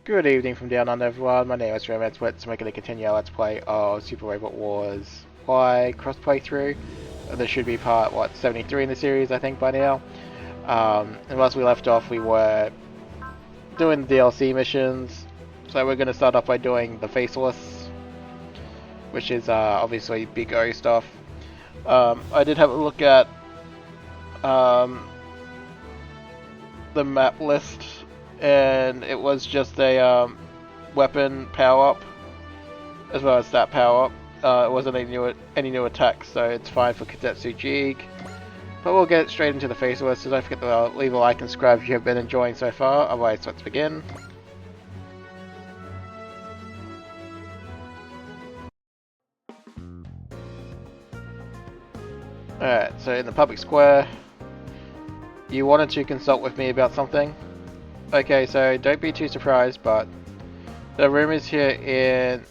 Good evening from down under everyone, my name is Romance Wits, we're going to continue our Let's Play of Super Robot Wars Y cross playthrough. This should be part, 73 in the series I think by now. And last we left off we were doing the DLC missions, so we're going to start off by doing the Faceless, which is obviously big O stuff. I did have a look at the map list, and it was just a weapon power up as well as that power up. It wasn't any new attacks, so it's fine for Kadetsu Jig. But we'll get straight into the Faceless, so don't forget to leave a like and subscribe if you have been enjoying so far. Otherwise, let's begin. Alright, so in the public square, you wanted to consult with me about something. Okay, so don't be too surprised, but the rumors here in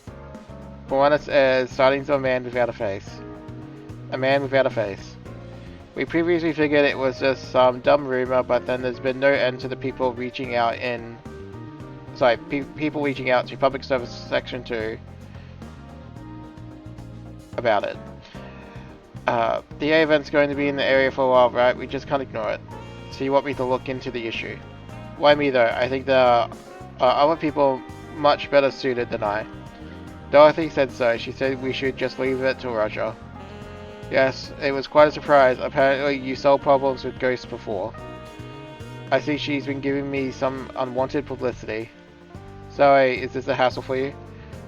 Buenos Aires sightings of a man without a face. A man without a face. We previously figured it was just some dumb rumor, but then there's been no end to the people reaching out people reaching out to Public Service Section 2 about it. The A event's going to be in the area for a while, right? We just can't ignore it. So you want me to look into the issue? Why me though? I think there are other people much better suited than I. Dorothy said so. She said we should just leave it to Roger. Yes, it was quite a surprise. Apparently you solved problems with ghosts before. I see she's been giving me some unwanted publicity. Sorry, is this a hassle for you?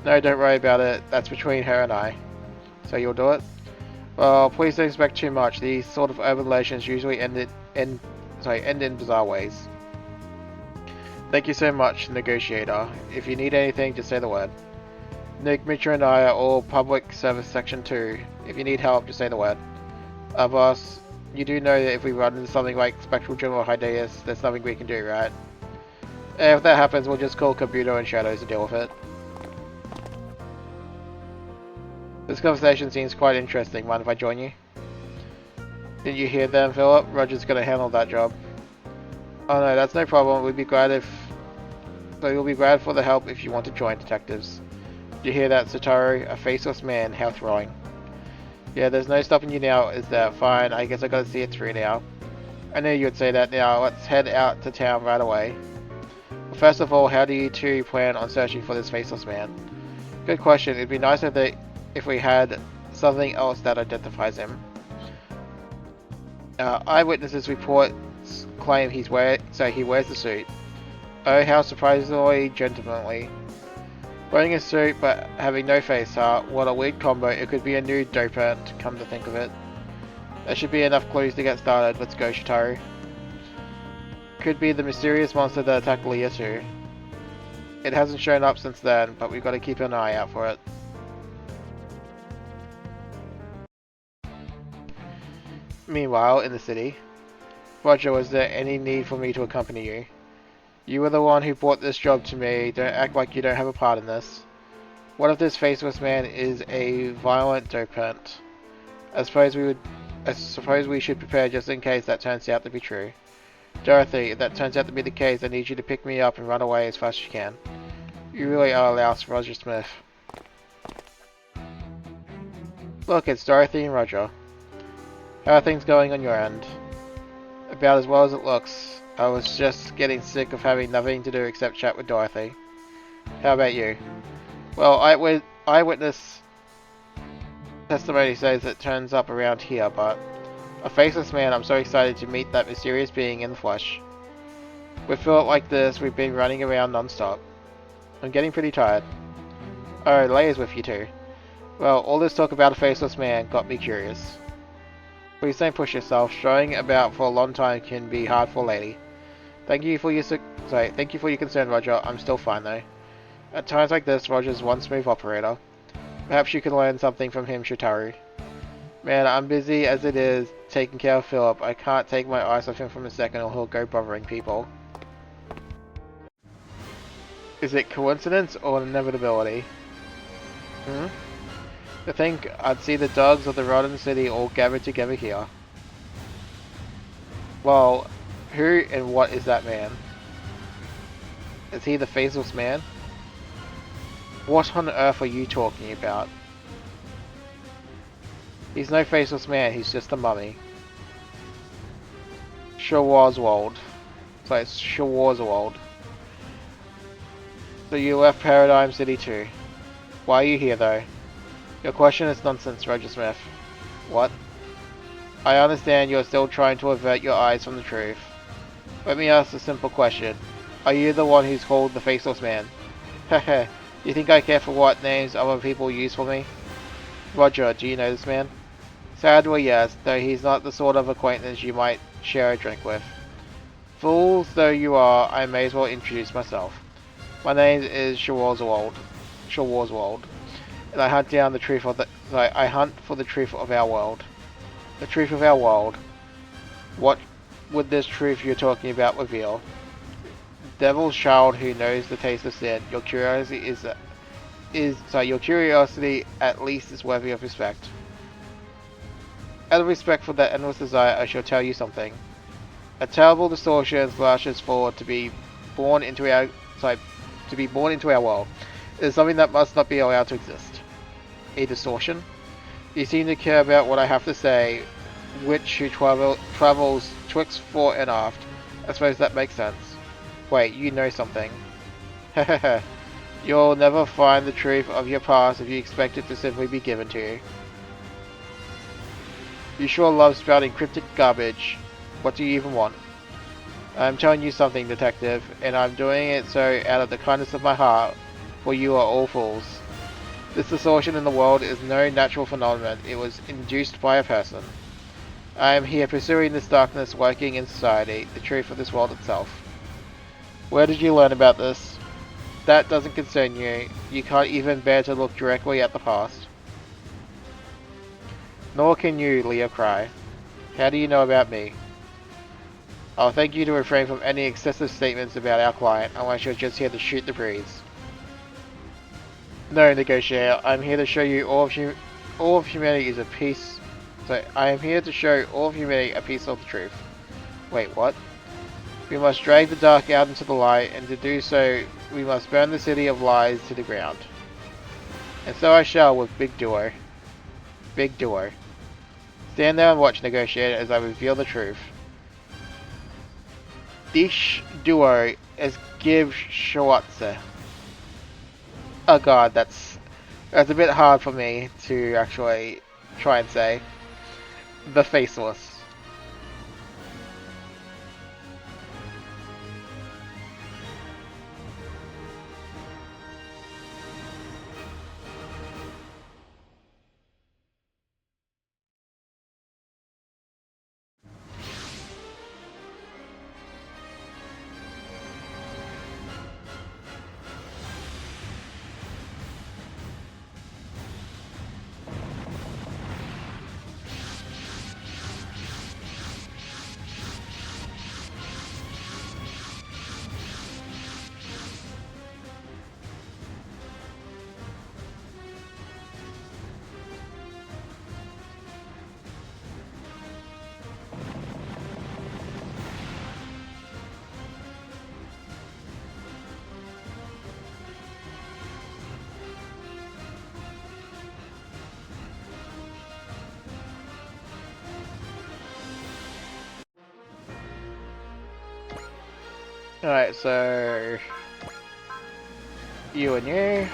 No, don't worry about it. That's between her and I. So you'll do it? Well, please don't expect too much. These sort of urban relations usually end in bizarre ways. Thank you so much, negotiator. If you need anything, just say the word. Nick, Mitchell, and I are all Public Service Section 2. If you need help, just say the word. Boss, you do know that if we run into something like Spectral Gym or Hideous, there's nothing we can do, right? If that happens, we'll just call Kabuto and Shadows to deal with it. This conversation seems quite interesting. Mind if I join you? Didn't you hear them, Philip? Roger's gonna handle that job. Oh no, that's no problem. We'd be glad you'll be glad for the help if you want to join, detectives. Did you hear that, Satoru? A faceless man, how thrilling. Yeah, there's no stopping you now, is that? Fine, I guess I gotta see it through now. I knew you would say that. Now, let's head out to town right away. Well, first of all, how do you two plan on searching for this faceless man? Good question. It'd be nicer if we had something else that identifies him. Eyewitnesses reports claim he wears the suit. Oh, how surprisingly gentlemanly. Wearing a suit but having no face, huh? What a weird combo. It could be a new dopant, come to think of it. There should be enough clues to get started. Let's go, Shitaru. Could be the mysterious monster that attacked Leah too. It hasn't shown up since then, but we've got to keep an eye out for it. Meanwhile, in the city. Roger, was there any need for me to accompany you? You were the one who brought this job to me. Don't act like you don't have a part in this. What if this faceless man is a violent dopant? I suppose we should prepare just in case that turns out to be true. Dorothy, if that turns out to be the case, I need you to pick me up and run away as fast as you can. You really are a louse, Roger Smith. Look, it's Dorothy and Roger. How are things going on your end? About as well as it looks. I was just getting sick of having nothing to do except chat with Dorothy. How about you? Well, eyewitness testimony says it turns up around here, but a faceless man, I'm so excited to meet that mysterious being in the flesh. With Philip like this, we've been running around non-stop. I'm getting pretty tired. Oh, Leia's with you too. Well, all this talk about a faceless man got me curious. Please don't push yourself. Strolling about for a long time can be hard for a lady. Thank you for your concern, Roger. I'm still fine though. At times like this, Roger's one smooth operator. Perhaps you can learn something from him, Shitaru. Man, I'm busy as it is taking care of Philip. I can't take my eyes off him for a second or he'll go bothering people. Is it coincidence or an inevitability? To think I'd see the dogs of the Rotten City all gathered together here. Well, who and what is that man? Is he the Faceless man? What on earth are you talking about? He's no Faceless man, he's just a mummy. Schwarzwald. So it's Schwarzwald. So you left Paradigm City too. Why are you here though? Your question is nonsense, Roger Smith. What? I understand you're still trying to avert your eyes from the truth. Let me ask a simple question. Are you the one who's called the Faceless Man? Heh. You think I care for what names other people use for me? Roger, do you know this man? Sadly, yes, though he's not the sort of acquaintance you might share a drink with. Fools though you are, I may as well introduce myself. My name is Schwarzwald, and I hunt down the truth of I hunt for the truth of our world. The truth of our world. What would this truth you're talking about reveal? Devil's child who knows the taste of sin. Your curiosity your curiosity at least is worthy of respect. Out of respect for that endless desire, I shall tell you something. A terrible distortion flashes forward to be born into our world. It is something that must not be allowed to exist. A distortion? You seem to care about what I have to say, which who travels twixt fore and aft. I suppose that makes sense. Wait, you know something. Hehehe. You'll never find the truth of your past if you expect it to simply be given to you. You sure love spouting cryptic garbage. What do you even want? I'm telling you something, detective, and I'm doing it so out of the kindness of my heart, for you are all fools. This distortion in the world is no natural phenomenon, it was induced by a person. I am here pursuing this darkness lurking in society, the truth of this world itself. Where did you learn about this? That doesn't concern you. You can't even bear to look directly at the past. Nor can you, Leo Cry. How do you know about me? I'll thank you to refrain from any excessive statements about our client, unless you're just here to shoot the breeze. No, negotiator, I'm here to show you all of humanity is a piece. So, I am here to show all of humanity a piece of the truth. Wait, what? We must drag the dark out into the light, and to do so, we must burn the city of lies to the ground. And so I shall with Big Duo. Big Duo. Stand there and watch, negotiator, as I reveal the truth. Dish Duo es give Schwarze. Oh god, that's a bit hard for me to actually try and say. The Faceless. Alright, so you and you.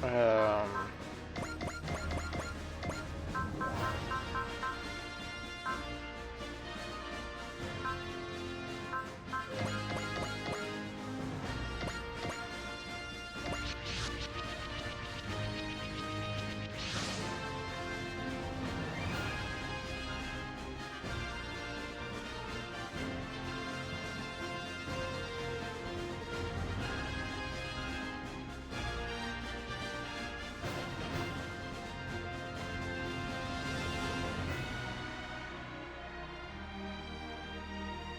Um,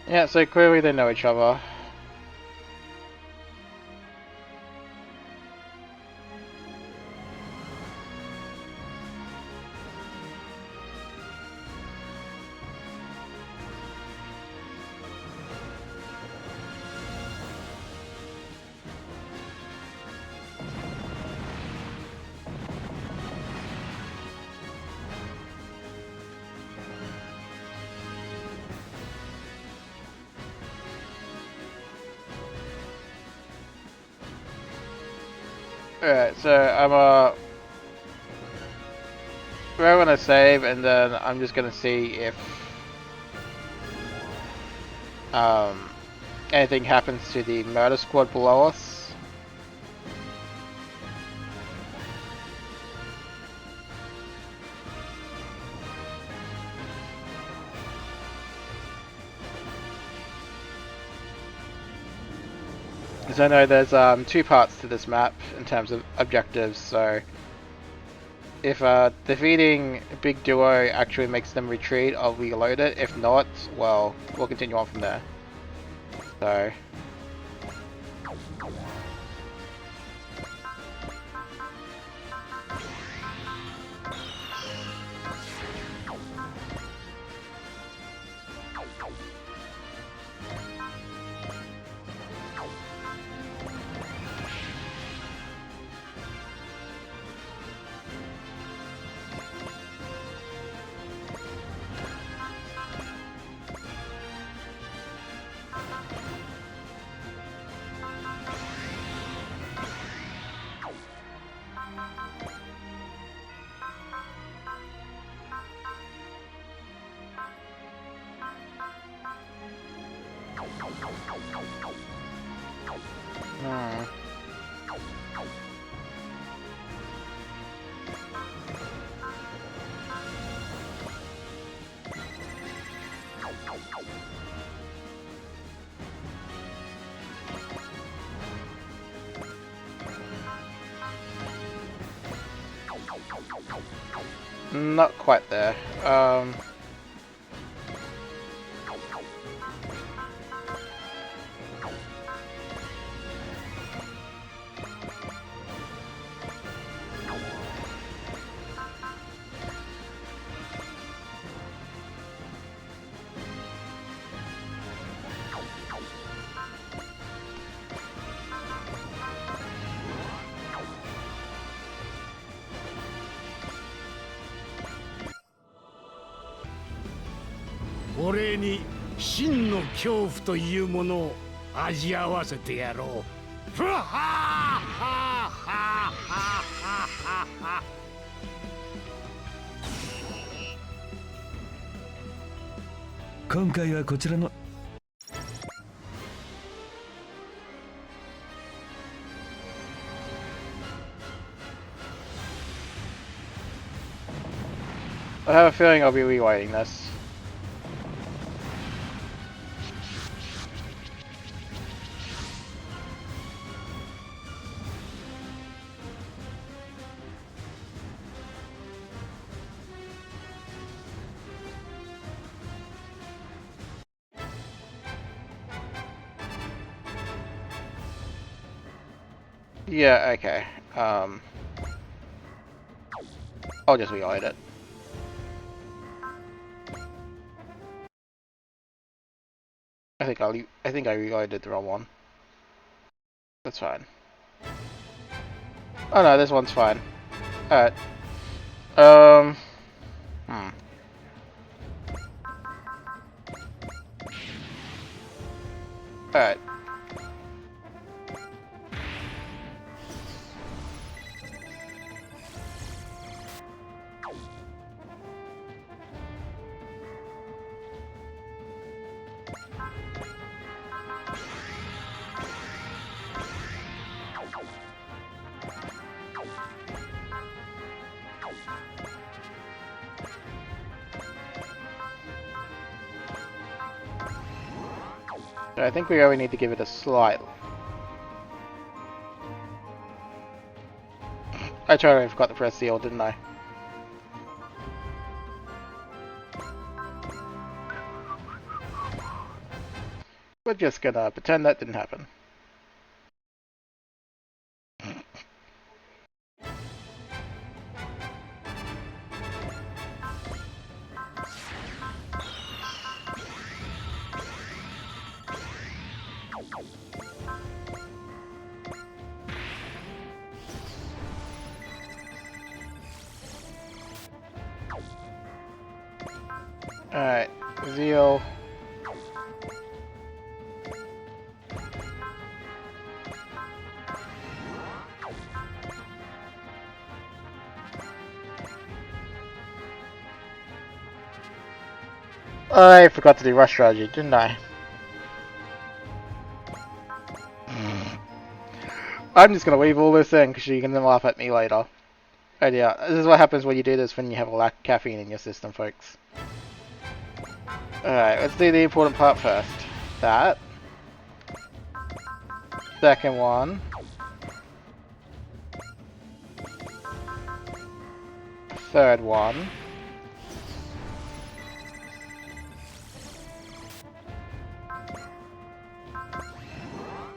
yeah, so clearly they know each other. Alright, so we're gonna save, and then I'm just gonna see if um anything happens to the murder squad below us. Because I know there's two parts to this map in terms of objectives, so if defeating Big Duo actually makes them retreat, I'll reload it. If not, well, we'll continue on from there. So... Not quite there.俺に真の恐怖というものを味わわせてやろう。ふわはーはーはーはーはー。今回はこちらのI have a feeling I'll be rewriting this. Yeah, okay. I'll just rewrite it. I think I reloaded the wrong one. That's fine. Oh no, this one's fine. Alright. Alright. I think we only need to give it a slight... I totally forgot to press seal, didn't I? We're just gonna pretend that didn't happen. Alright, Zeal. I forgot to do rush strategy, didn't I? I'm just gonna leave all this in because you can then laugh at me later. Oh yeah, this is what happens when you do this when you have a lack of caffeine in your system, folks. Alright, let's do the important part first. That. Second one. Third one.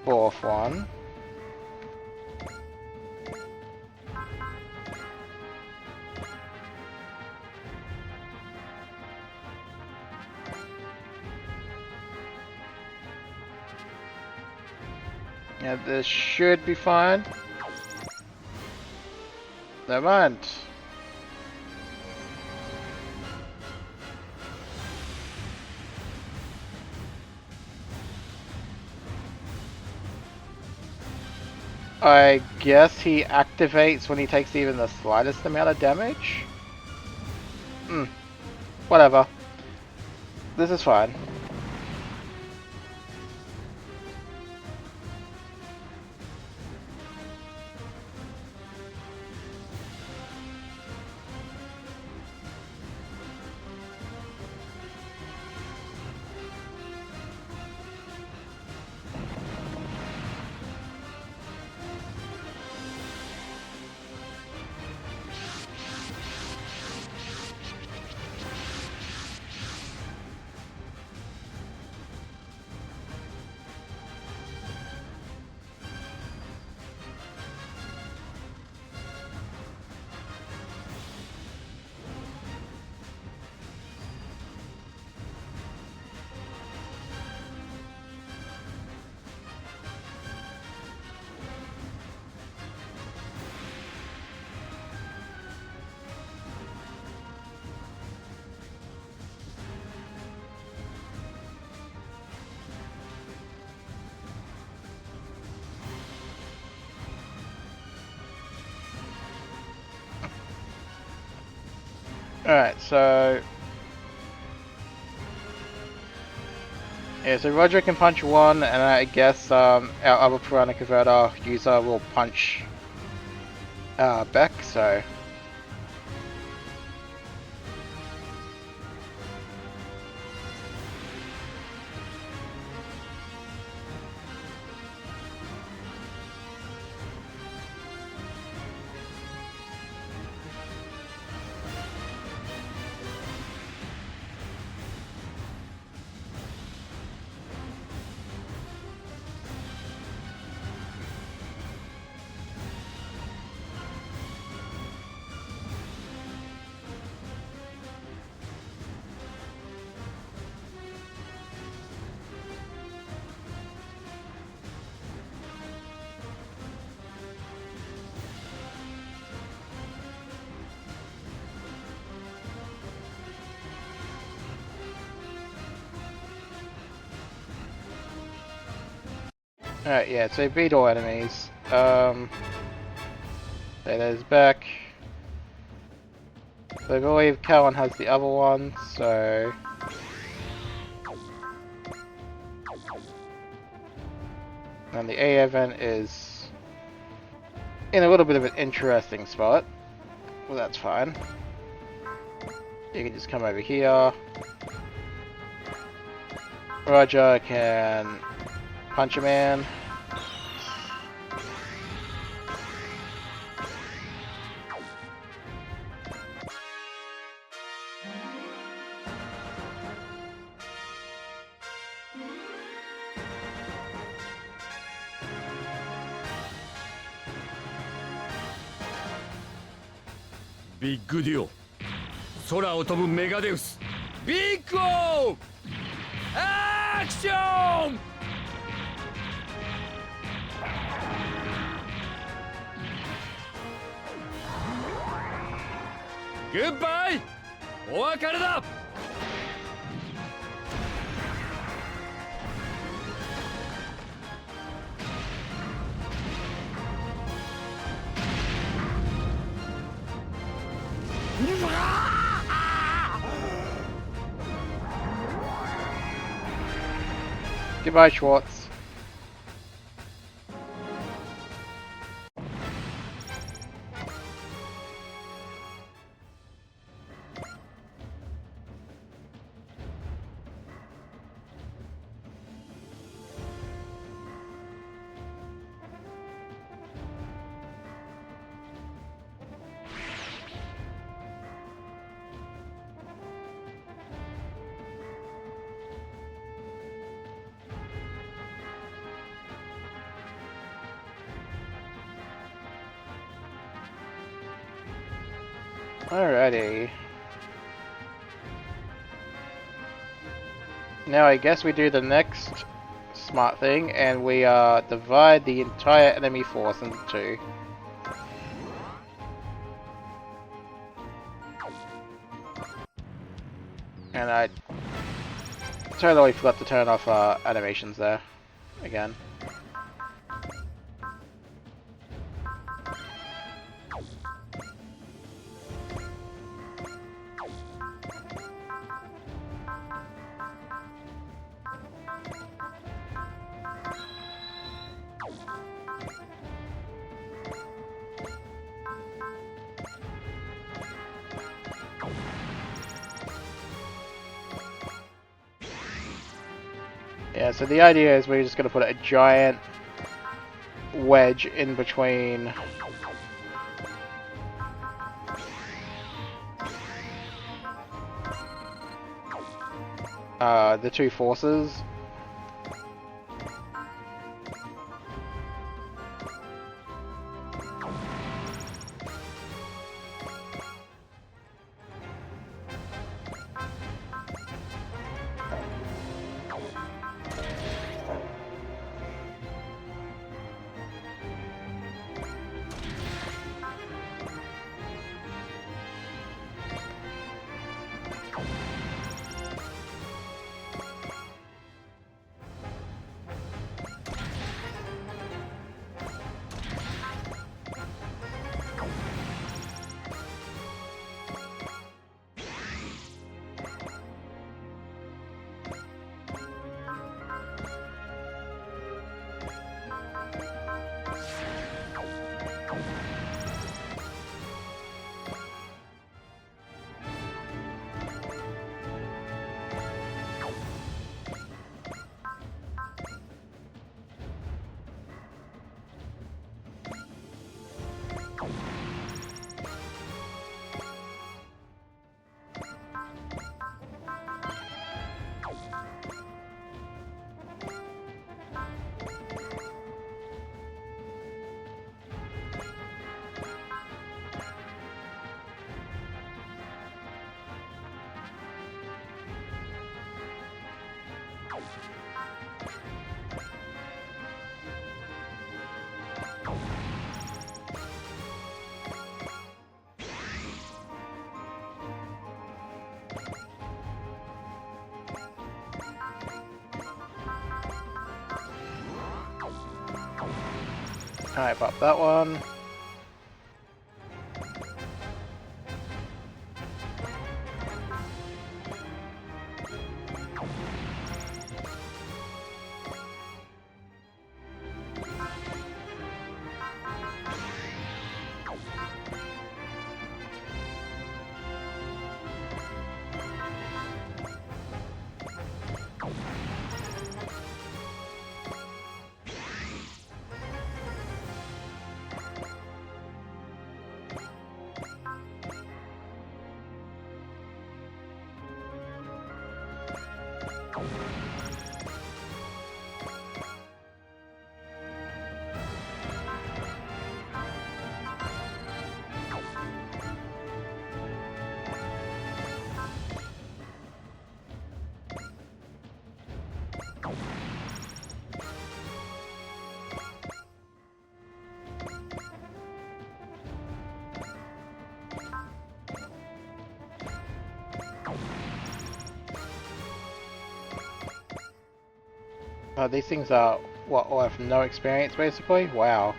Fourth one. Yeah, this should be fine. Never mind. I guess he activates when he takes even the slightest amount of damage? Whatever. This is fine. Alright, so... yeah, so Roger can punch one, and I guess our other Piranha Converter user will punch Beck, so... Alright, yeah, so beat all enemies. There's Beck. So I believe Callan has the other one, so... and the A event is in a little bit of an interesting spot. Well, that's fine. You can just come over here. Roger can punch a man.ビッグデュオ、空を飛ぶメガデウス、ビッグオーアクション。グッバイ、お別れだ。Goodbye, Schwartz. Alrighty. Now I guess we do the next smart thing, and we divide the entire enemy force into two. And I totally forgot to turn off animations there again. Yeah, so the idea is we're just going to put a giant wedge in between the two forces. Alright, pop that one. These things are, what, all have no experience basically? Wow.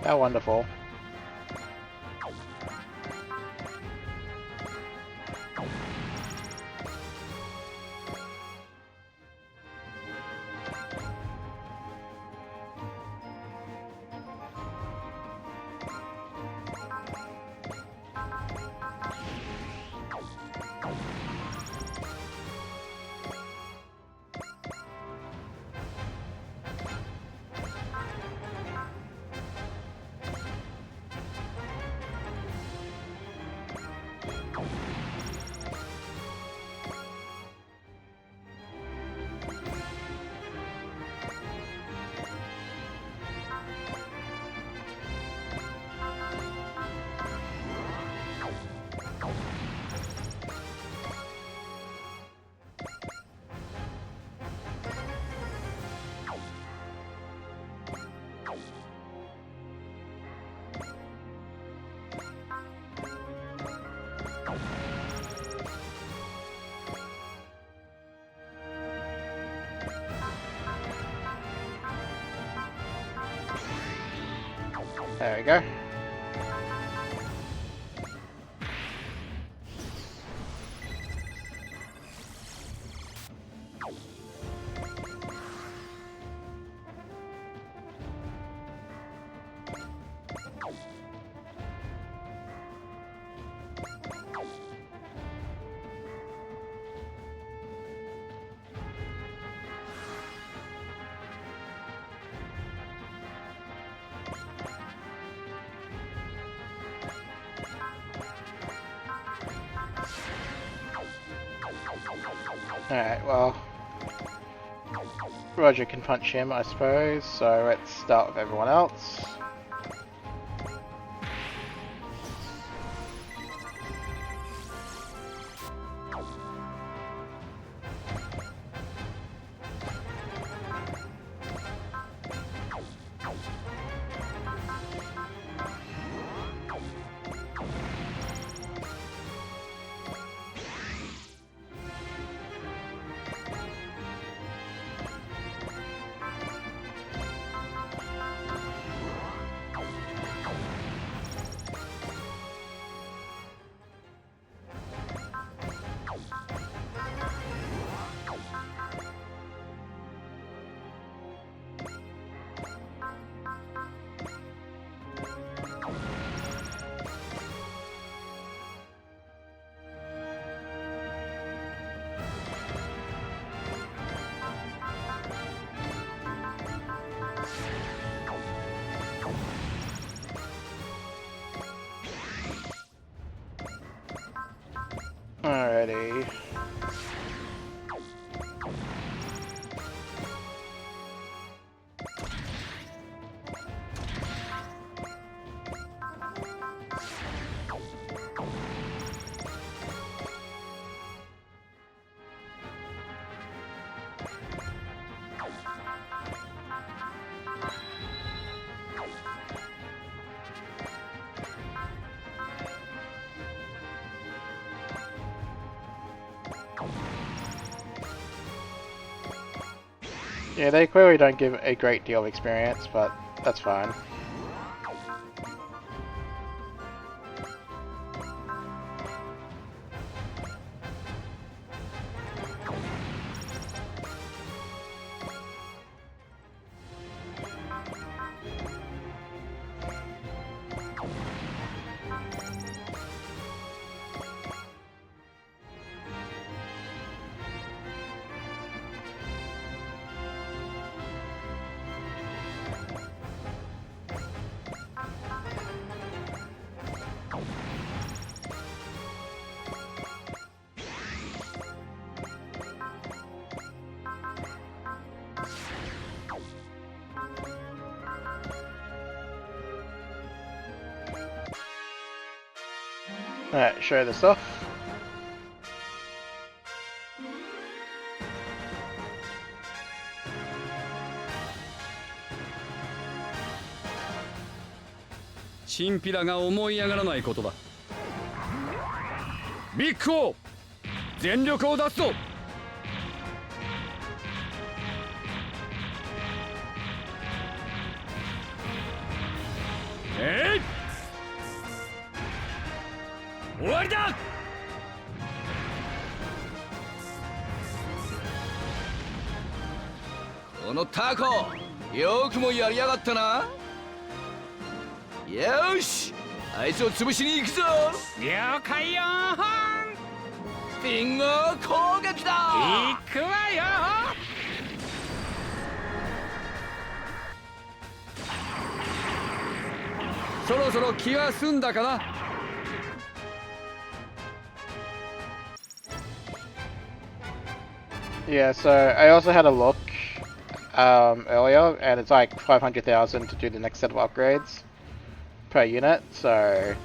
How wonderful. There we go. Alright, well, Roger can punch him, I suppose, so let's start with everyone else. Alrighty. Yeah, they clearly don't give a great deal of experience, but that's fine. Alright, show this off.チンピラが思い上がらないことだ。ビッグオー、全力を出すぞ。終わりだ。このタコ、よくもやりやがったな。よし、あいつを潰しに行くぞ。了解よー。ビンゴ攻撃だ。行くわよー。そろそろ気が済んだかな。Yeah, so I also had a look earlier, and it's like 500,000 to do the next set of upgrades per unit, so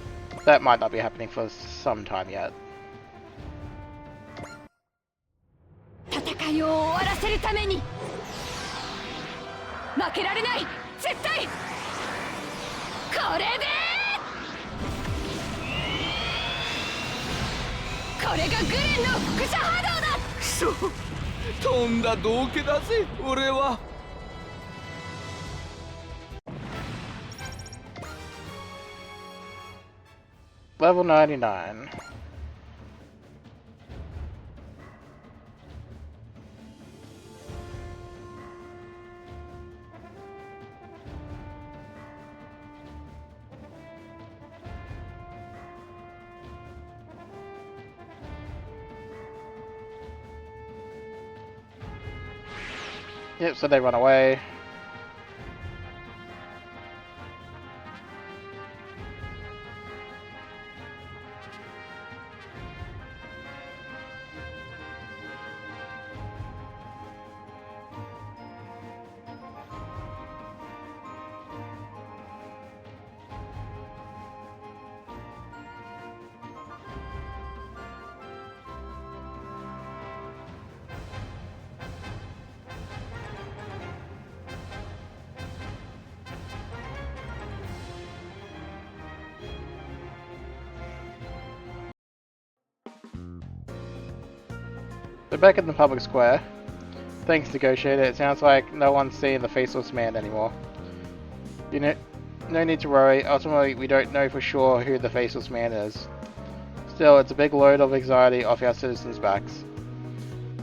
that might not be happening for some time yet. 戦いを終わらせるために負けられない、絶対これでこれがグレンの輻射波動だ。くそ、とんだ道化だぜ俺は。Level 99. Yep, so they run away. They're back in the public square. Thanks, negotiator. It sounds like no one's seeing the Faceless man anymore. You know, no need to worry. Ultimately, we don't know for sure who the Faceless man is. Still, it's a big load of anxiety off our citizens' backs.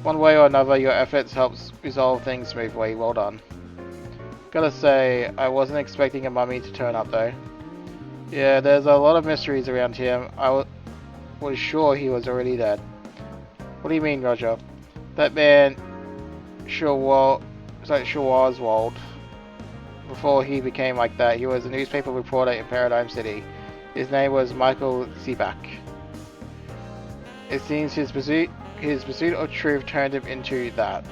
One way or another, your efforts helps resolve things smoothly. Well done. Gotta say, I wasn't expecting a mummy to turn up though. Yeah, there's a lot of mysteries around him. I was sure he was already dead. What do you mean, Roger? That man, Oswald, before he became like that, he was a newspaper reporter in Paradigm City. His name was Michael Seaback. It seems his pursuit of truth turned him into that.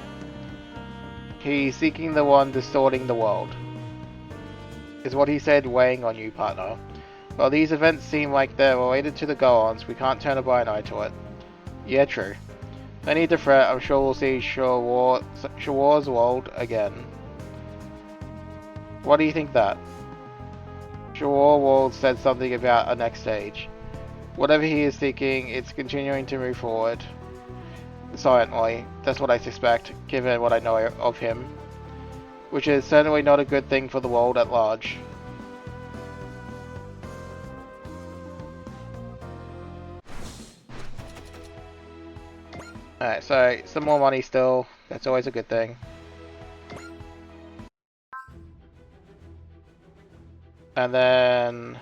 He's seeking the one distorting the world. Is what he said weighing on you, partner. While these events seem like they're related to the go-ons, we can't turn a blind eye to it. Yeah, true. No need to fret, I'm sure we'll see Oswald again. What do you think that? Oswald said something about a next stage. Whatever he is seeking, it's continuing to move forward. Silently. That's what I suspect, given what I know of him. Which is certainly not a good thing for the world at large. Alright, so some more money still. That's always a good thing. And then...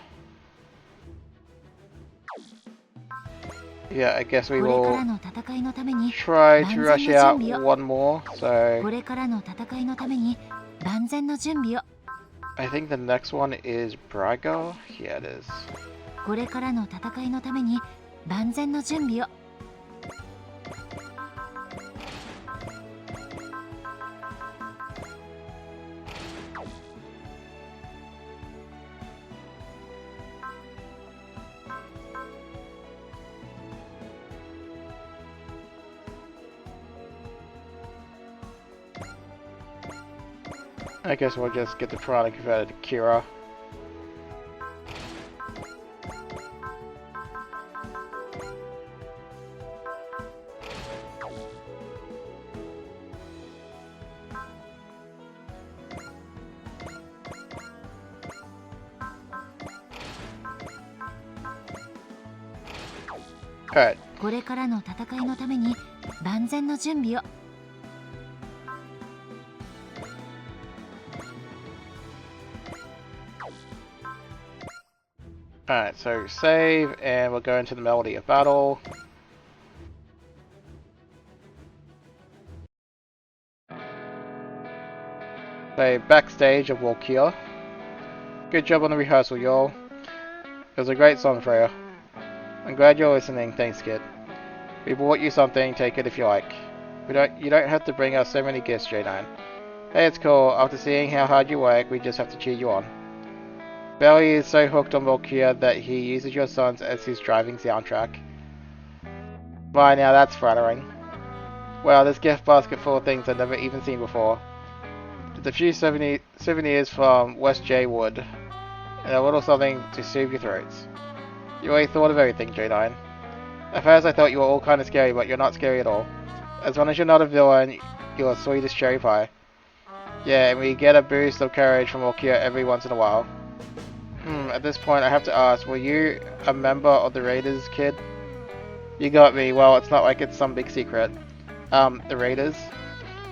yeah, I guess we will try to rush out one more, so... I think the next one is Braga? Yeah, it is. I guess we'll just get the Piranha converted to Kira. Alright. Alright, so save, and we'll go into the Melody of Battle. So, backstage of Walkia. Good job on the rehearsal, y'all. It was a great song for you. I'm glad you're listening, thanks kid. We bought you something, take it if you like. You don't have to bring us so many gifts, J9. Hey, it's cool, after seeing how hard you work, we just have to cheer you on. Belly is so hooked on Valkyria that he uses your sons as his driving soundtrack. Why now that's flattering. Wow, this gift basket full of things I've never even seen before. It's a few souvenirs from West J Wood, and a little something to soothe your throats. You already thought of everything, J9. At first I thought you were all kinda scary, but you're not scary at all. As long as you're not a villain, you're the sweetest cherry pie. Yeah, and we get a boost of courage from Valkyria every once in a while. At this point, I have to ask, were you a member of the Raiders, kid? You got me. Well, it's not like it's some big secret. The Raiders?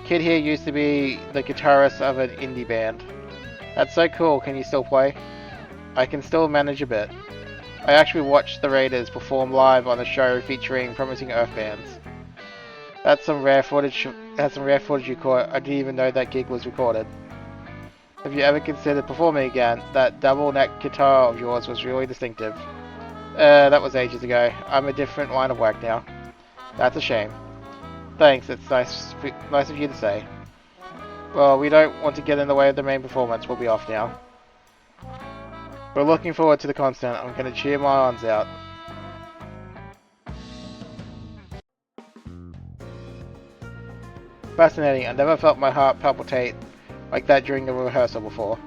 Kid here used to be the guitarist of an indie band. That's so cool. Can you still play? I can still manage a bit. I actually watched the Raiders perform live on a show featuring Promising Earth bands. That's some rare footage. That's some rare footage you caught. I didn't even know that gig was recorded. Have you ever considered performing again? That double neck guitar of yours was really distinctive. That was ages ago. I'm a different line of work now. That's a shame. Thanks, it's nice of you to say. Well, we don't want to get in the way of the main performance. We'll be off now. We're looking forward to the concert. I'm gonna cheer my arms out. Fascinating. I never felt my heart palpitate like that during the rehearsal before.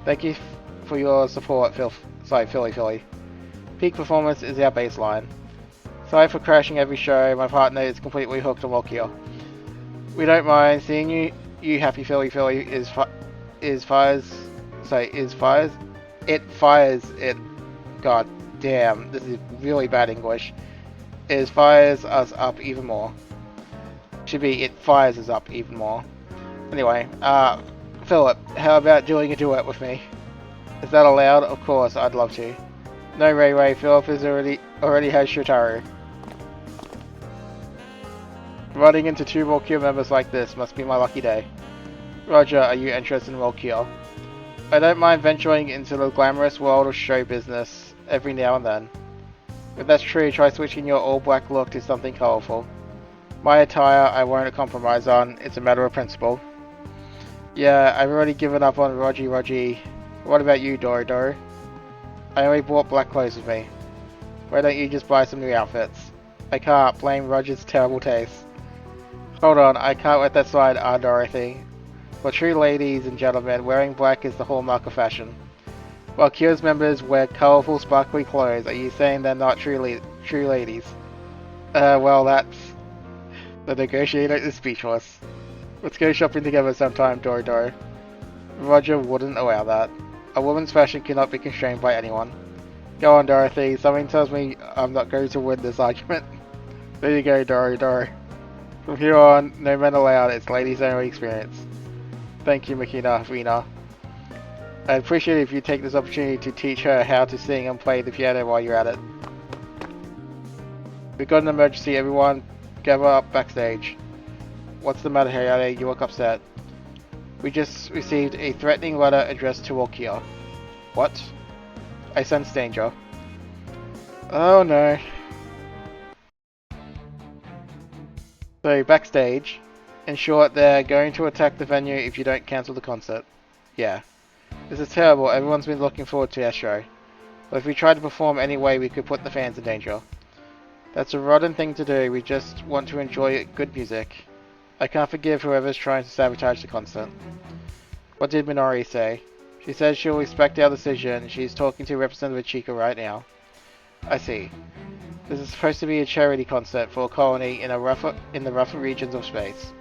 Thank you for your support, Philly. Peak performance is our baseline. Sorry for crashing every show. My partner is completely hooked on Walkia. We don't mind seeing you happy, Philly. It fires it. God damn, this is really bad English. It fires us up even more. Should be it fires us up even more. Anyway, Philip, how about doing a duet with me? Is that allowed? Of course, I'd love to. No, Ray, Philip is already has Shotaro. Running into two Walkia members like this must be my lucky day. Roger, are you interested in Walkia? I don't mind venturing into the glamorous world of show business every now and then. If that's true, try switching your all-black look to something colourful. My attire I won't compromise on, it's a matter of principle. Yeah, I've already given up on Roger. What about you, Doro? I only bought black clothes with me. Why don't you just buy some new outfits? I can't, blame Roger's terrible taste. Hold on, I can't let that slide, Dorothy. For true ladies and gentlemen, wearing black is the hallmark of fashion. While Kyo's members wear colourful, sparkly clothes, are you saying they're not true ladies? Well, that's... The negotiator is speechless. Let's go shopping together sometime, Doro. Roger wouldn't allow that. A woman's fashion cannot be constrained by anyone. Go on, Dorothy. Something tells me I'm not going to win this argument. There you go, Doro. From here on, no men allowed. It's ladies only experience. Thank you, Rena. I'd appreciate it if you take this opportunity to teach her how to sing and play the piano while you're at it. We've got an emergency, everyone. Gather up backstage. What's the matter, Hayate? You look upset. We just received a threatening letter addressed to Walkia. What? I sense danger. Oh no. So, backstage. In short, they're going to attack the venue if you don't cancel the concert. Yeah. This is terrible. Everyone's been looking forward to our show. But if we try to perform anyway, we could put the fans in danger. That's a rotten thing to do. We just want to enjoy good music. I can't forgive whoever's trying to sabotage the concert. What did Minori say? She said she'll respect our decision. She's talking to Representative Chica right now. I see. This is supposed to be a charity concert for a colony in the rougher regions of space.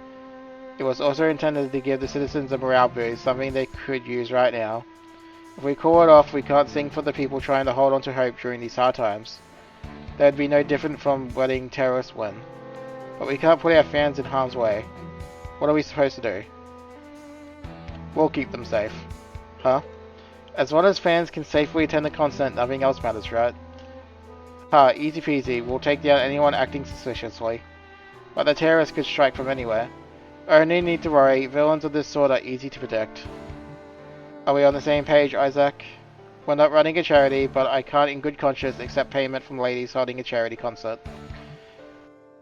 It was also intended to give the citizens a morale boost, something they could use right now. If we call it off, we can't sing for the people trying to hold on to hope during these hard times. That would be no different from letting terrorists win. But we can't put our fans in harm's way. What are we supposed to do? We'll keep them safe. Huh? As long as fans can safely attend the concert, nothing else matters, right? Ha, easy peasy. We'll take down anyone acting suspiciously. But the terrorists could strike from anywhere. Oh, no need to worry. Villains of this sort are easy to predict. Are we on the same page, Isaac? We're not running a charity, but I can't in good conscience accept payment from ladies holding a charity concert.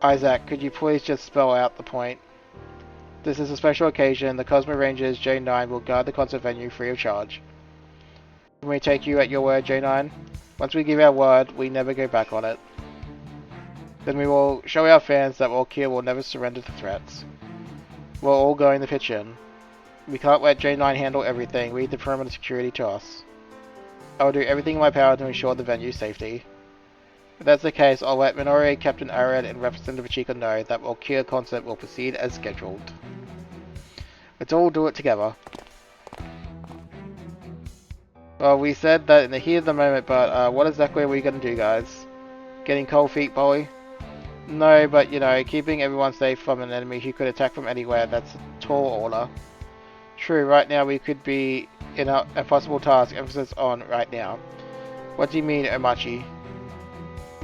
Isaac, could you please just spell out the point? This is a special occasion. The Cosmo Rangers J9 will guard the concert venue free of charge. Can we take you at your word, J9? Once we give our word, we never go back on it. Then we will show our fans that Walkia will never surrender to threats. We're all going to pitch in. We can't let J9 handle everything. We need the perimeter security to us. I will do everything in my power to ensure the venue's safety. If that's the case, I'll let Minori, Captain Arad, and Representative Chica know that Walkia concert will proceed as scheduled. Let's all do it together. Well, we said that in the heat of the moment, but what exactly are we gonna do, guys? Getting cold feet, Polly? No, but you know, keeping everyone safe from an enemy who could attack from anywhere, that's a tall order. True, right now we could be in a impossible task, emphasis on right now. What do you mean, Omachi?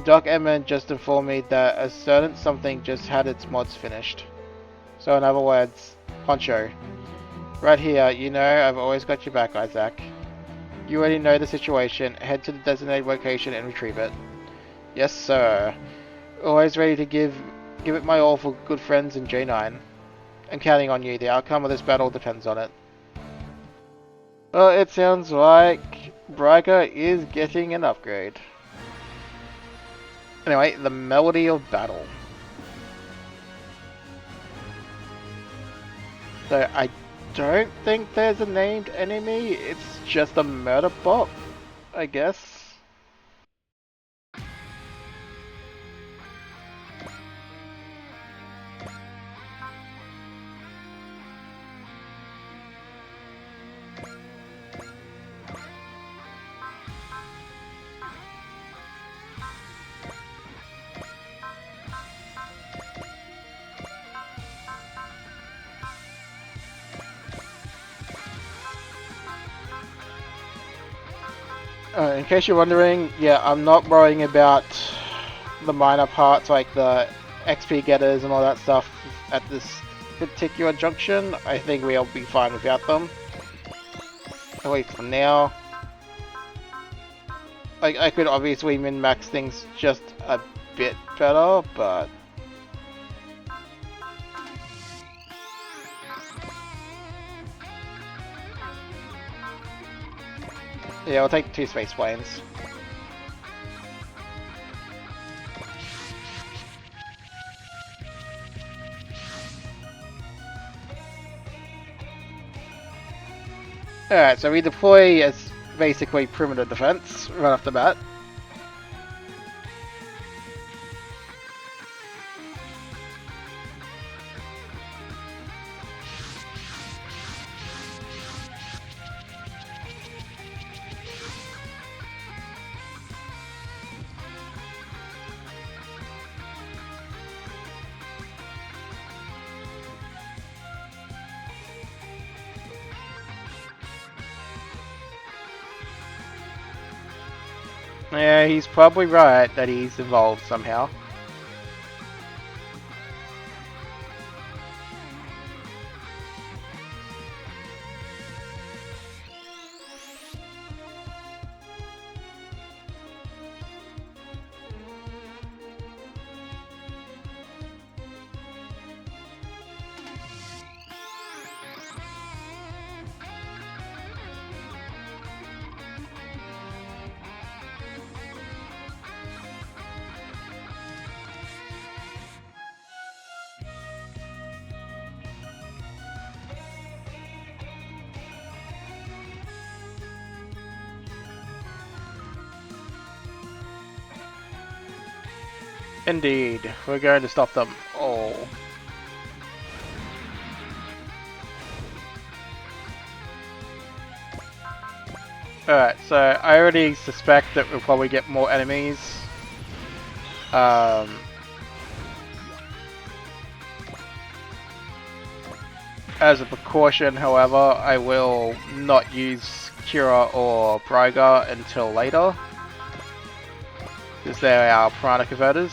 Doc Edmund just informed me that a certain something just had its mods finished. So in other words, Poncho. Right here, you know I've always got your back, Isaac. You already know the situation, head to the designated location and retrieve it. Yes, sir. Always ready to give it my all for good friends in J9. I'm counting on you, the outcome of this battle depends on it. Well, it sounds like Braga is getting an upgrade. Anyway, the melody of battle. So I don't think there's a named enemy, it's just a murder bot, I guess. In case you're wondering, yeah, I'm not worrying about the minor parts like the XP getters and all that stuff at this particular junction. I think we'll be fine without them. At least for now. Like, I could obviously min-max things just a bit better, but... yeah, we'll take 2 space planes. Alright, so we deploy as basically perimeter defense right off the bat. Yeah, he's probably right that he's involved somehow. Indeed, we're going to stop them all. Alright, so I already suspect that we'll probably get more enemies. As a precaution, however, I will not use Kira or Braiga until later, because they're our prana converters.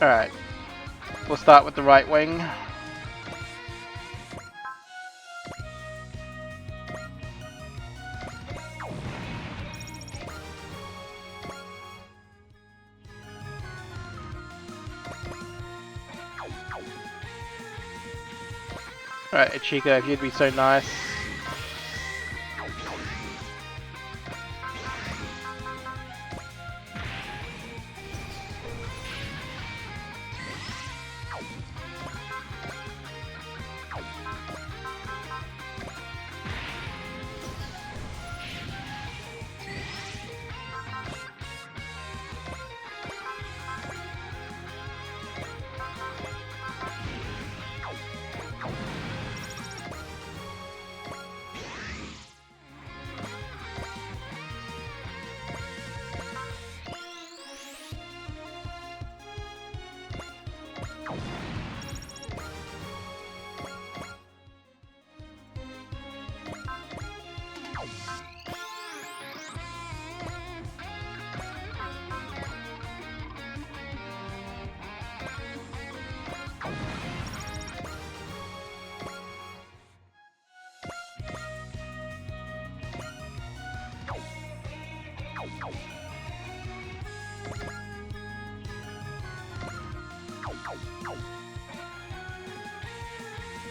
Alright, we'll start with the right wing. Alright, Ichika, if you'd be so nice.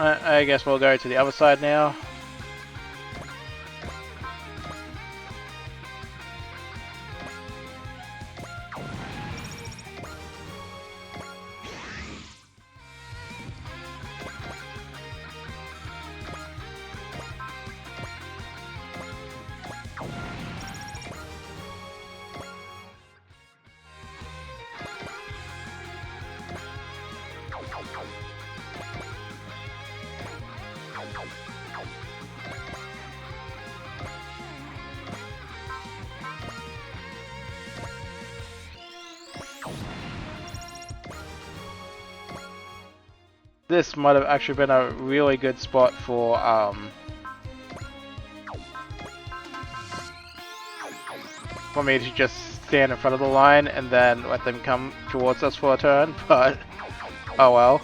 I guess we'll go to the other side now. This might have actually been a really good spot for me to just stand in front of the line and then let them come towards us for a turn, but oh well.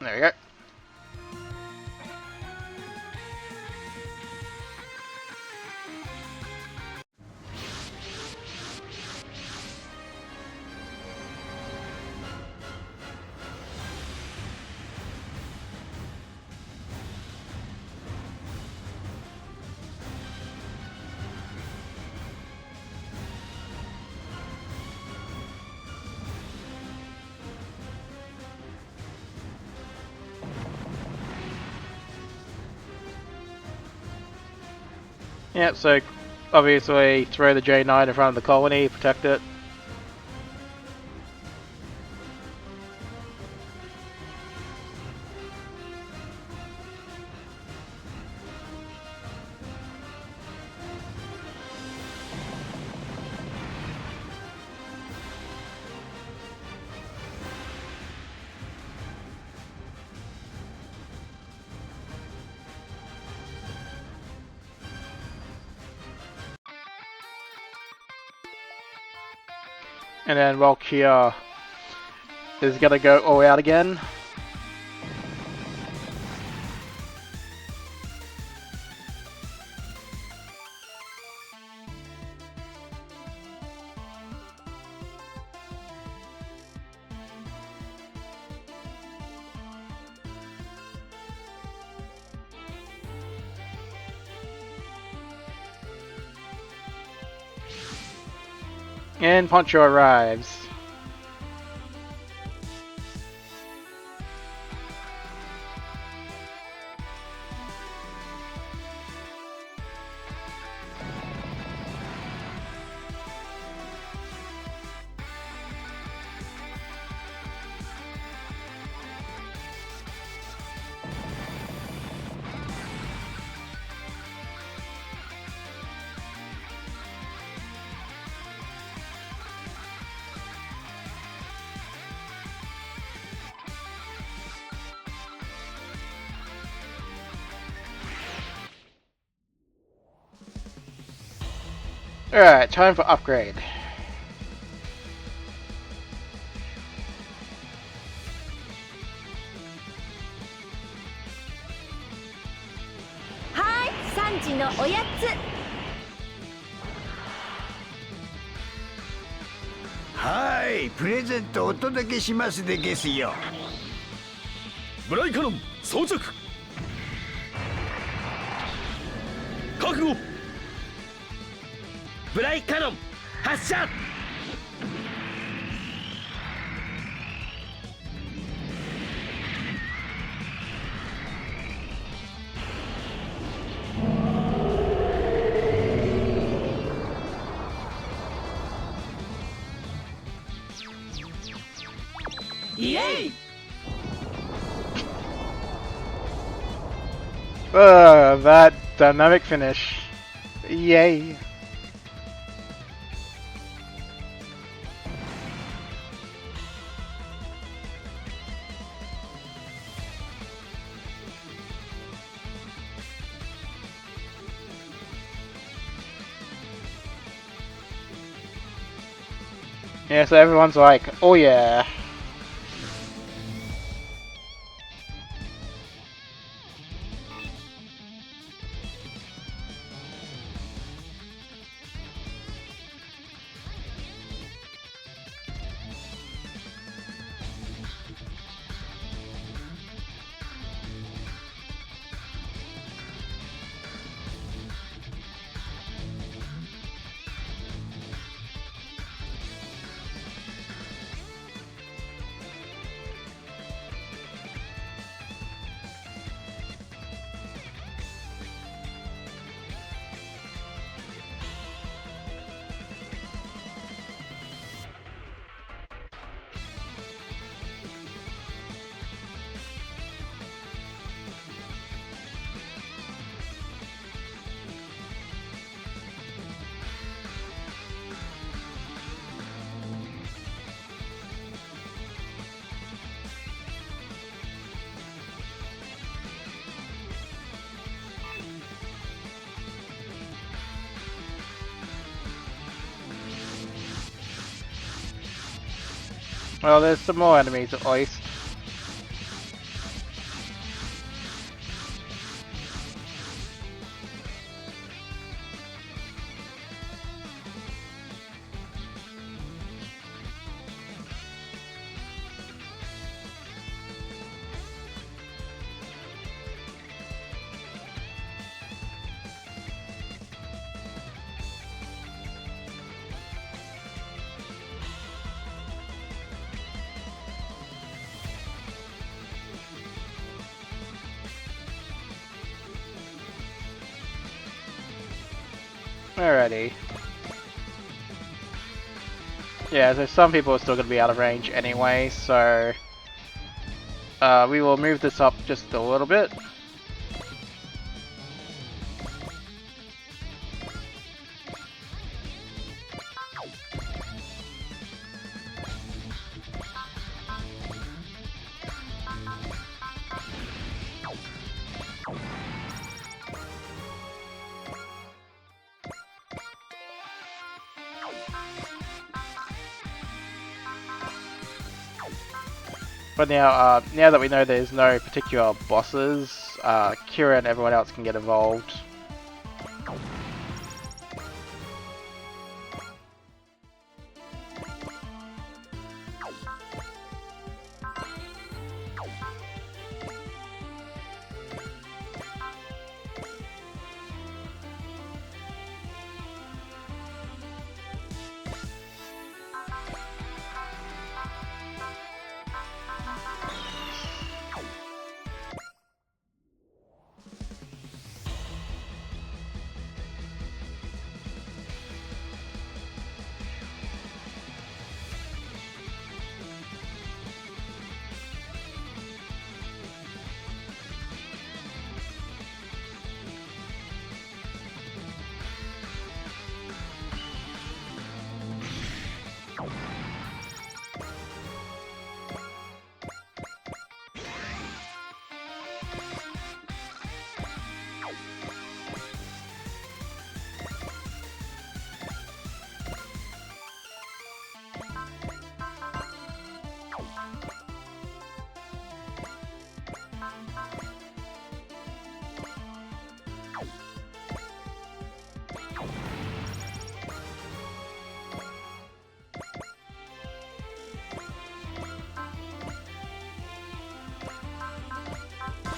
There we go. Yeah, so obviously throw the J9 in front of the colony, protect it. And then while Kia is gonna go all out again. And Poncho arrives. Alright, time for upgrade. Hi, 3時のおやつ。はい、プレゼントお届けしますでゲスよ。ブライカノン装着。覚悟。ブライカノン発射。イエイ。That dynamic finish. Yay. Yeah, so everyone's like, oh yeah. Well, there's some more enemies at least. Alrighty. Yeah, so some people are still going to be out of range anyway, so we will move this up just a little bit. But now, now that we know there's no particular bosses, Kira and everyone else can get involved.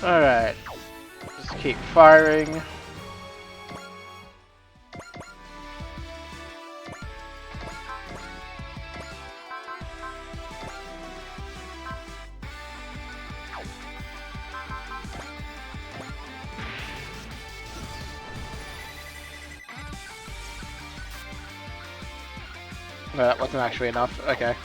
Alright, just keep firing. No, that wasn't actually enough. Okay.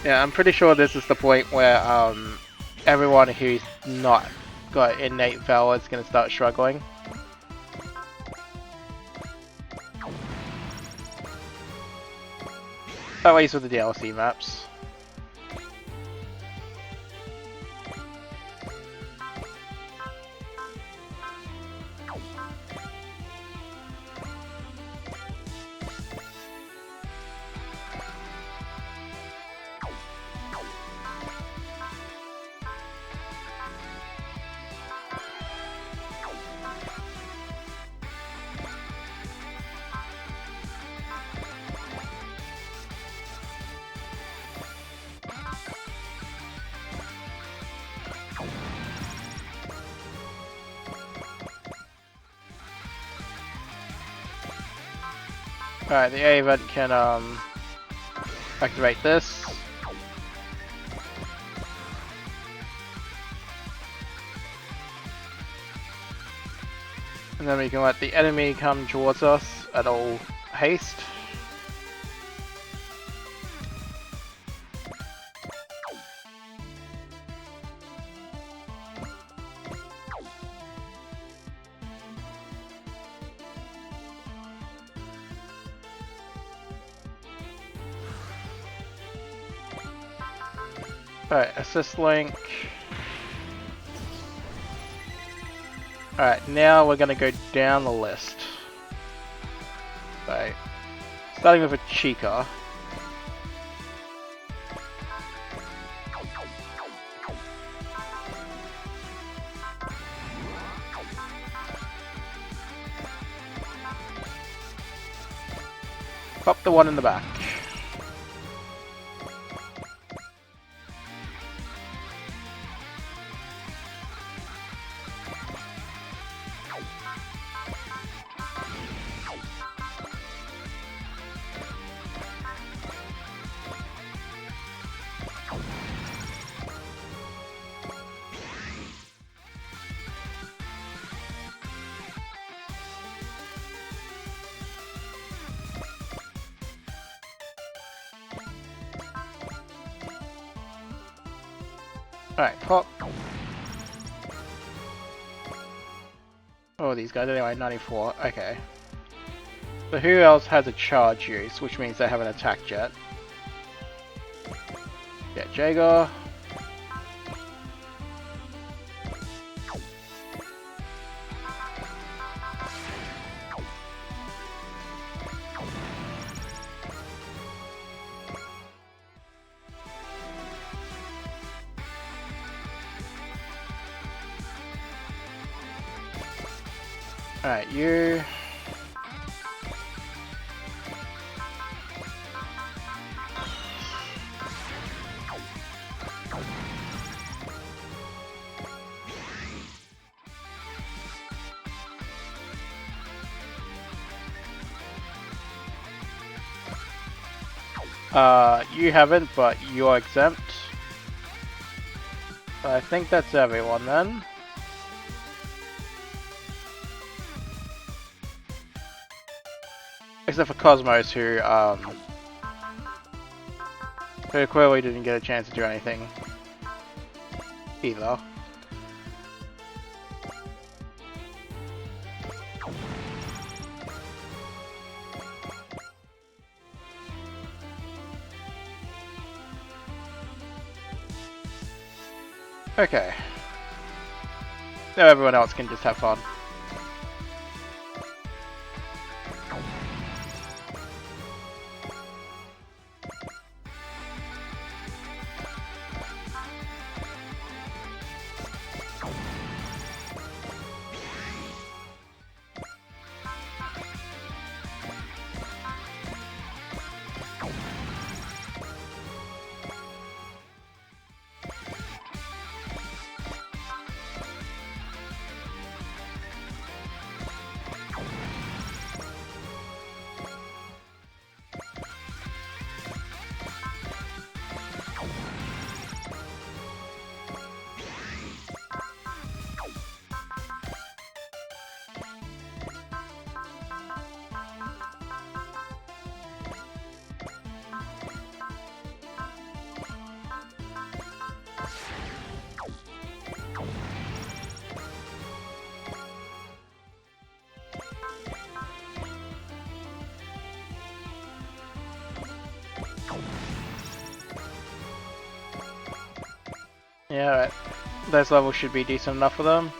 Yeah, I'm pretty sure this is the point where everyone who's not got innate valor is going to start struggling. At least with the DLC maps. Alright, the A event can activate this. And then we can let the enemy come towards us at all haste. Alright, assist link. Alright, now we're gonna go down the list. Right. Starting with a Chica. Pop the one in the back. Alright, pop. Oh, these guys anyway, 94. Okay. So who else has a charge use, which means they have an attack jet? Yeah, Jaeger. Alright, you. You haven't, but you're exempt. I think that's everyone then. Except for Cosmos, who clearly didn't get a chance to do anything either. Okay. Now everyone else can just have fun. Yeah, right. Those levels should be decent enough for them.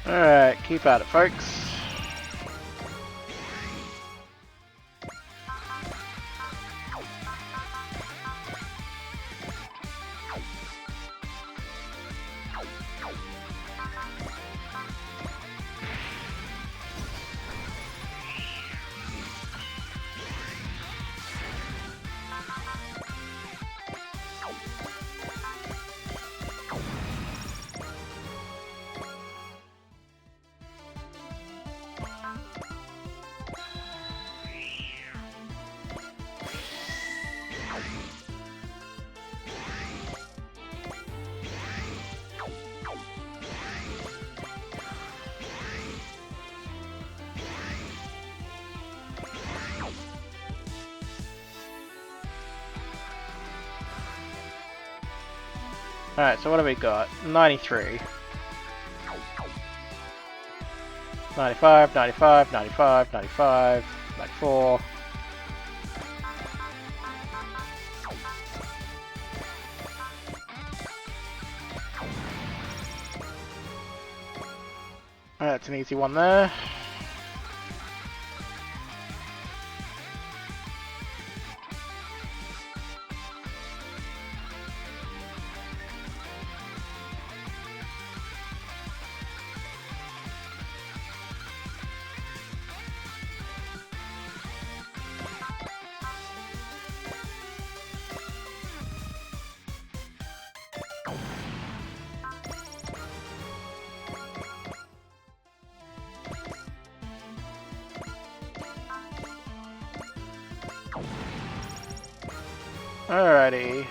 Alright, keep at it, folks. Alright, so what have we got? 93. 95, 95, 95, 95, 94. Alright, that's an easy one there. Alrighty.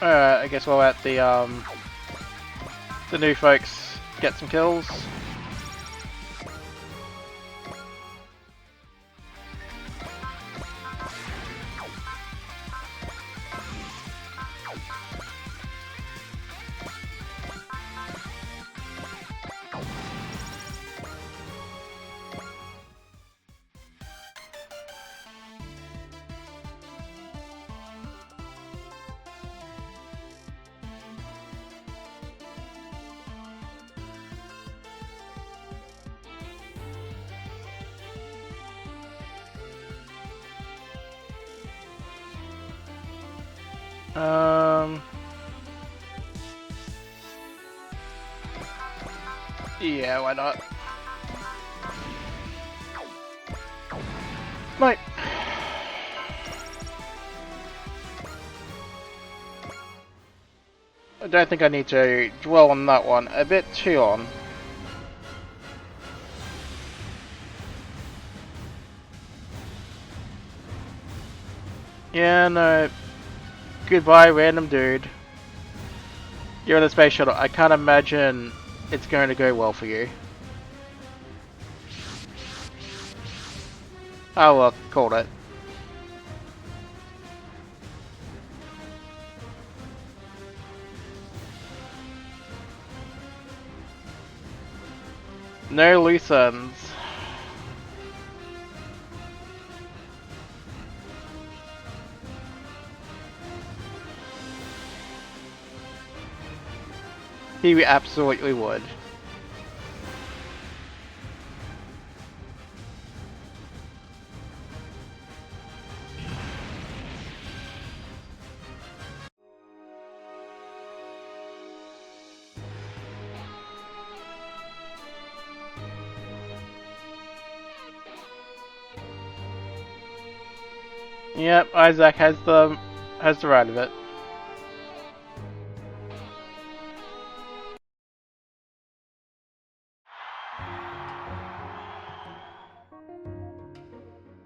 Alright, I guess we'll let the new folks get some kills. Yeah, why not? Mate. I don't think I need to dwell on that one a bit too long. Yeah, no. Goodbye, random dude. You're in a space shuttle. I can't imagine it's going to go well for you. Oh well, called it. No loose ends. He absolutely would. Yep, Isaac has the right of it.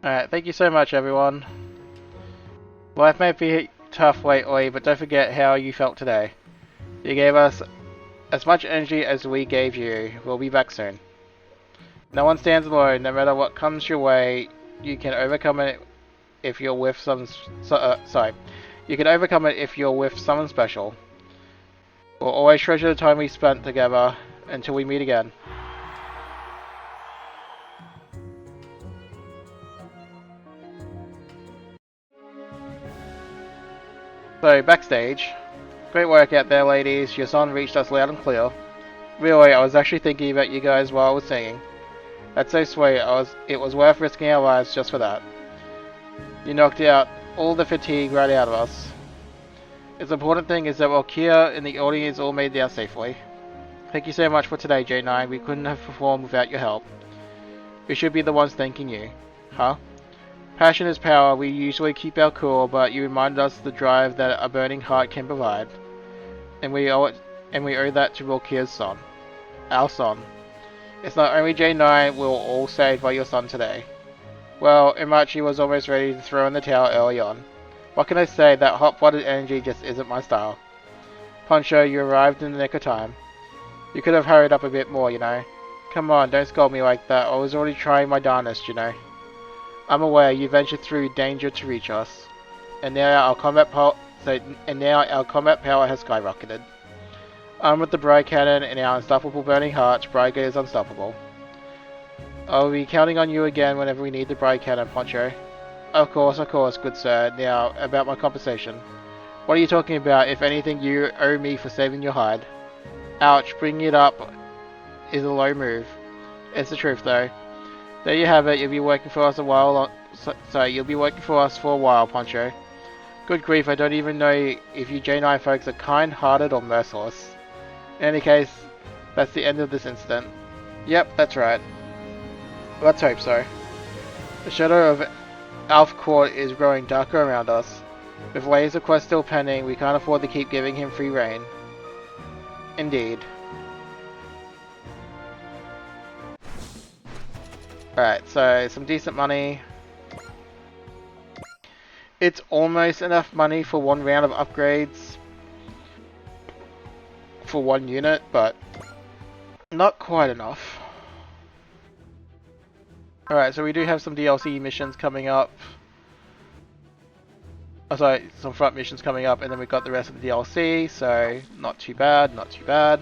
Alright, thank you so much everyone. Life may be tough lately, but don't forget how you felt today. You gave us as much energy as we gave you. We'll be back soon. No one stands alone. No matter what comes your way, you can overcome it if you're with you can overcome it if you're with someone special. We'll always treasure the time we spent together until we meet again. So, backstage. Great work out there, ladies. Your song reached us loud and clear. Really, I was actually thinking about you guys while I was singing. That's so sweet. It was worth risking our lives just for that. You knocked out all the fatigue right out of us. The important thing is that Walkia and the audience all made it out safely. Thank you so much for today, J9. We couldn't have performed without your help. We should be the ones thanking you. Huh? Passion is power. We usually keep our cool, but you reminded us the drive that a burning heart can provide. And we owe that to Walkia's son. Our son. It's not only J9 we were all saved by your son today. Well, Imachi was almost ready to throw in the towel early on. What can I say, that hot-blooded energy just isn't my style. Poncho, you arrived in the nick of time. You could have hurried up a bit more, you know. Come on, don't scold me like that. I was already trying my darnest, you know. I'm aware you ventured through danger to reach us. And now our combat power has skyrocketed. Armed with the Bride Cannon and our unstoppable burning hearts, Bride is unstoppable. I'll be counting on you again whenever we need the Bride Cannon, Poncho. Of course, good sir. Now, about my compensation. What are you talking about? If anything, you owe me for saving your hide. Ouch, bringing it up is a low move. It's the truth, though. There you have it. You'll be working for us you'll be working for us for a while, Poncho. Good grief, I don't even know if you J9 folks are kind-hearted or merciless. In any case, that's the end of this incident. Yep, that's right. Let's hope so. The shadow of Alf Court is growing darker around us. With Laser Quest still pending, we can't afford to keep giving him free reign. Indeed. Alright, so some decent money. It's almost enough money for one round of upgrades for one unit, but not quite enough. Alright, so we do have some DLC missions coming up. Oh, sorry, some front missions coming up, and then we've got the rest of the DLC, so not too bad, not too bad.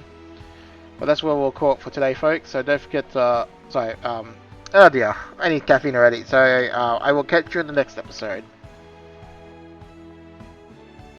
But that's where we'll call it for today, folks, so don't forget to... oh dear, I need caffeine already, so I will catch you in the next episode.